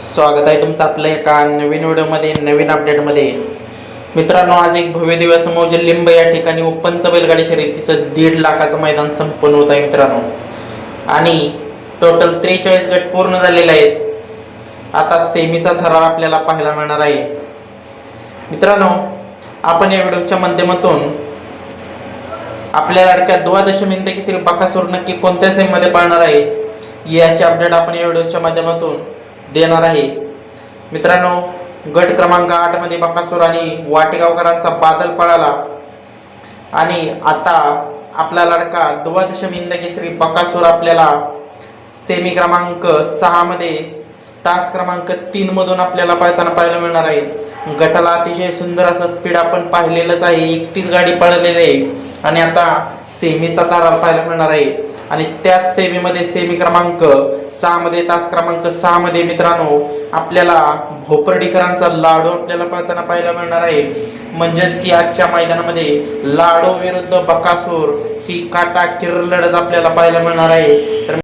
स्वागत आहे तुमचं आपल्या एका नवीन व्हिडिओमध्ये, नवीन अपडेटमध्ये. मित्रांनो, आज एक भव्य दिवस मौजे लिंब या ठिकाणी ओपनचं बैलगाडी शर्यतीचं 1.5 लाखाचं मैदान संपन्न होत आहे मित्रांनो. आणि टोटल 43 गट पूर्ण झालेले आहेत. आता सेमीचा थरार आपल्याला पाहायला मिळणार आहे. मित्रांनो, आपण या व्हिडिओच्या माध्यमातून आपल्या लाडक्या द्वादश मिनिटे केसरी बकासूर नक्की कोणत्या सेमीमध्ये पाळणार आहे याचे अपडेट आपण या व्हिडिओच्या माध्यमातून देणार आहे. मित्रांनो, गट क्रमांक 8 मध्ये बकासूर आणि वाटेगावकरांचा बादल पळाला आणि आता आपला लाडका द्वादश मिनिट केसरी बकासूर आपल्याला सेमी क्रमांक 6 मध्ये तास क्रमांक 3 मधून आपल्याला पळताना पाहायला मिळणार आहे. गटाला अतिशय सुंदर असं स्पीड आपण पाहिलेलंच आहे. एकटीच गाडी पळलेली आहे आणि आता सेमीचा थरार पाहायला मिळणार आहे. आणि त्याच सेमीमध्ये सेमी क्रमांक 6 मध्ये तास क्रमांक 6 मध्ये मित्रांनो आपल्याला भोपर्डीकरांचा लाडू आपल्याला पळताना पाहायला मिळणार आहे. म्हणजेच की आजच्या मैदानामध्ये लाडू विरुद्ध बकासूर ही काटा किर्र लढत आपल्याला पाहायला मिळणार आहे. तर